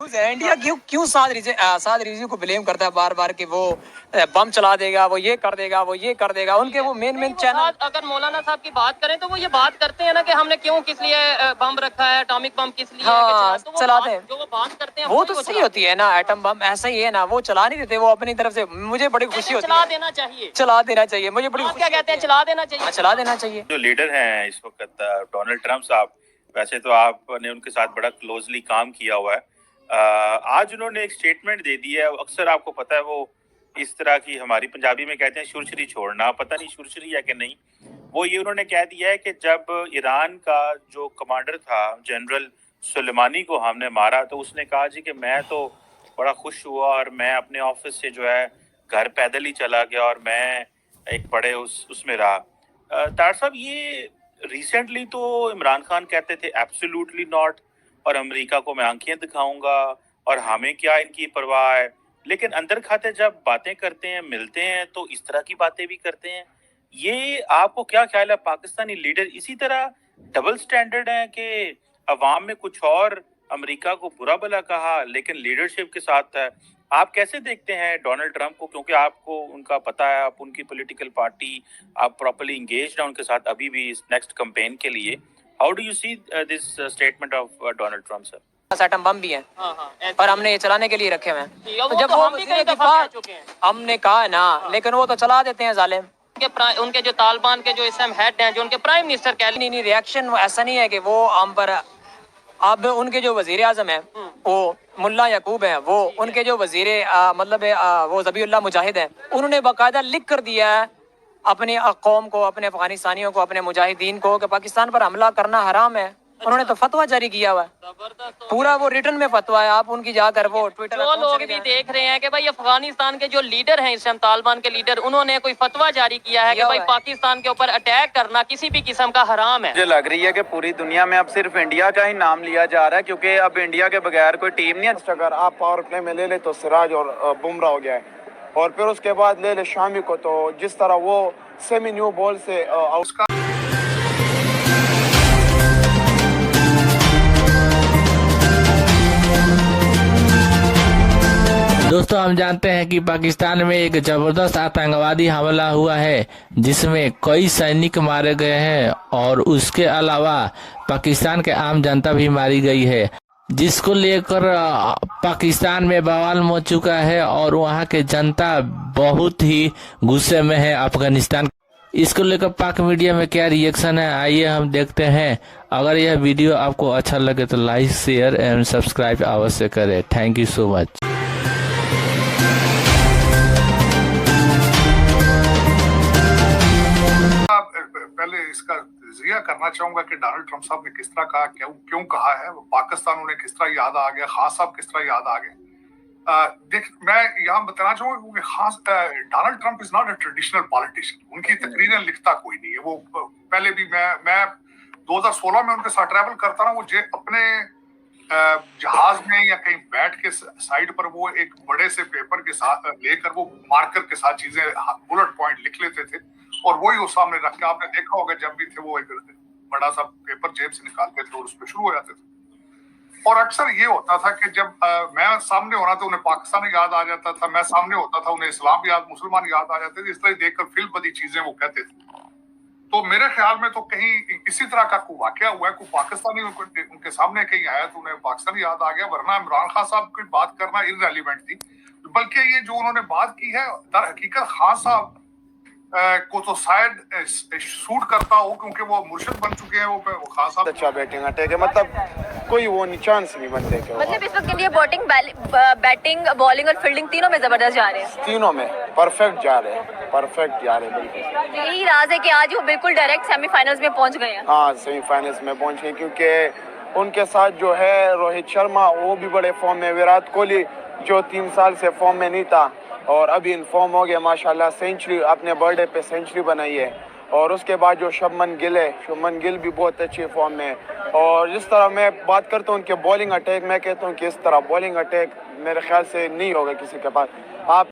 India क्यों क्यों साद रिजवी को ब्लेम करता है बार बार कि वो बम चला देगा, वो ये कर देगा, वो ये कर देगा। उनके वो मेन चैनल, अगर मौलाना साहब की बात करें तो वो ये बात करते हैं ना कि हमने क्यों किस लिए बम रखा है, एटॉमिक बम किस लिए हाँ, तो चलाते हैं। जो वो बात करते हैं वो तो सही होती है ना, एटम बम ऐसा ही है ना, वो चला नहीं देते, वो अपनी तरफ से। मुझे बड़ी खुशी होती है, चला देना चाहिए, चला देना चाहिए। मुझे बड़ी क्या कहते हैं, चला देना चाहिए, चला देना चाहिए। जो लीडर हैं इस वक्त डोनाल्ड ट्रम्प साहब, वैसे तो आपने उनके साथ बड़ा क्लोजली काम किया हुआ है। आज उन्होंने एक स्टेटमेंट दे दी है। अक्सर आपको पता है वो इस तरह की, हमारी पंजाबी में कहते हैं शुरशरी छोड़ना, पता नहीं शुरशरी है कि नहीं। वो ये उन्होंने कह दिया है कि जब ईरान का जो कमांडर था जनरल सुलेमानी को हमने मारा, तो उसने कहा जी कि मैं तो बड़ा खुश हुआ और मैं अपने ऑफिस से जो है घर पैदल ही चला गया और मैं एक बड़े उसमें रहा। तार साहब, ये रिसेंटली तो इमरान खान कहते थे एब्सोल्युटली नॉट, और अमेरिका को मैं आंखें दिखाऊंगा और हमें क्या इनकी परवाह है। लेकिन अंदर खाते जब बातें करते हैं, मिलते हैं, तो इस तरह की बातें भी करते हैं। ये आपको क्या ख्याल है, पाकिस्तानी लीडर इसी तरह डबल स्टैंडर्ड हैं कि अवाम में कुछ और, अमेरिका को बुरा भला कहा लेकिन लीडरशिप के साथ है? आप कैसे देखते हैं डोनाल्ड ट्रंप को, क्योंकि आपको उनका पता है, आप उनकी पॉलिटिकल पार्टी, आप प्रॉपर्ली इंगेज्ड हैं उनके साथ अभी भी इस नेक्स्ट कैंपेन के लिए। How do you see this statement of Donald Trump sir? Atom bomb भी हैं और हमने ये चलाने के लिए रखे हुए हैं। तो जब वो वज़ीर दिफा हमने कहा है ना, लेकिन वो तो चला देते हैं जालिम। उनके जो तालिबान के जो इस टाइम हेड हैं, जो उनके प्राइम मिनिस्टर कह नहीं, रिएक्शन ऐसा नहीं है कि वो हम पर। अब उनके जो वजीर आजम है वो मुल्ला याकूब है, वो उनके जो वजीर मतलब वो ज़बीउल्लाह मुजाहिद है, उन्होंने बाकायदा लिख कर दिया है अपनी कौम को, अपने अफगानिस्तानियों को, अपने मुजाहिदीन को कि पाकिस्तान पर हमला करना हराम है। उन्होंने तो फतवा जारी किया हुआ है, पूरा वो रिटर्न में फतवा है। आप उनकी जाकर वो ट्विटर, जो लोग भी देख रहे हैं कि भाई अफगानिस्तान के जो लीडर हैं इस टाइम, तालिबान के लीडर, उन्होंने कोई फतवा जारी किया है कि भाई पाकिस्तान के ऊपर अटैक करना किसी भी किस्म का हराम है। मुझे लग रही है कि पूरी दुनिया में अब सिर्फ इंडिया का ही नाम लिया जा रहा है, क्योंकि अब इंडिया के बगैर कोई टीम नहीं है। अगर आप पावर प्ले में ले ले तो सिराज और बुमराह हो गया है, और फिर उसके बाद ले ले शामी को, तो जिस तरह वो सेमी न्यू बॉल से उसका दोस्तों, हम जानते हैं कि पाकिस्तान में एक जबरदस्त आतंकवादी हमला हुआ है जिसमें कई सैनिक मारे गए हैं और उसके अलावा पाकिस्तान के आम जनता भी मारी गई है, जिसको लेकर पाकिस्तान में बवाल मच चुका है और वहां के जनता बहुत ही गुस्से में है अफगानिस्तान। इसको लेकर पाक मीडिया में क्या रिएक्शन है, आइए हम देखते हैं। अगर यह वीडियो आपको अच्छा लगे तो लाइक, शेयर एंड सब्सक्राइब अवश्य करें। Thank you so much. पहले इसका जिक्र करना चाहूंगा कि डोनाल्ड ट्रंप साहब ने किस तरह कहा, क्यों कहा है, पाकिस्तान उन्हें किस तरह याद आ गया, खास साहब किस तरह याद आ गए। देख, मैं यहाँ बताना चाहूंगा क्योंकि खास Donald Trump is not a traditional politician. उनकी तकरीरें लिखता कोई नहीं है। वो पहले भी मैं 2016 में उनके साथ ट्रैवल करता रहा। वो अपने जहाज में या कहीं बैठ के साइड पर वो एक बड़े से पेपर के साथ लेकर वो मार्कर के साथ चीजें बुलेट पॉइंट लिख लेते थे और वही वो सामने रख के, आपने देखा होगा जब भी थे वो एक बड़ा सा पेपर जेब से निकालते थे और उस पर शुरू हो जाते थे। और अक्सर ये होता था कि जब मैं सामने होना तो उन्हें पाकिस्तान याद आ जाता था, मैं सामने होता था उन्हें इस्लाम याद, मुसलमान याद आ जाते थे। इस तरह देखकर फिल्म बदी चीजें वो कहते थे। तो मेरे ख्याल में तो कहीं इसी तरह का कोई वाकया हुआ है, कोई पाकिस्तानी उनके सामने कहीं आया तो उन्हें पाकिस्तान याद आ गया, वरना इमरान खान साहब की बात करना इररेलेवेंट थी। बल्कि ये जो उन्होंने बात की है, दर हकीकत खान साहब को तो शायद शूट करता हो क्योंकि वो मुर्शिद बन चुके हैं। वो खान साहब अच्छा बैटिंग अटैक है, मतलब कोई वो चांस नहीं बनते के, मतलब इस वक्त इंडिया बैटिंग बॉलिंग और फील्डिंग तीनों में जबरदस्त जा रहे हैं। तीनों में परफेक्ट जा रहे हैं, परफेक्ट जा रहे हैं बिल्कुल। यही राज है कि आज वो बिल्कुल डायरेक्ट सेमीफाइनल्स में पहुंच गए हैं। हाँ, सेमीफाइनल्स में पहुंचे, क्योंकि उनके साथ जो है रोहित शर्मा वो भी बड़े फॉर्म में, विराट कोहली जो 3 साल से फॉर्म में नहीं था और अभी इनफॉर्म हो गया माशाल्लाह, सेंचुरी अपने बर्थडे पे सेंचुरी बनाई है। और उसके बाद जो शुभमन गिल है, शुभमन गिल भी बहुत अच्छे फॉर्म में। और जिस तरह मैं बात करता हूँ उनके बॉलिंग अटैक, मैं कहता हूँ कि इस तरह बॉलिंग अटैक मेरे ख्याल से नहीं होगा किसी के पास। आप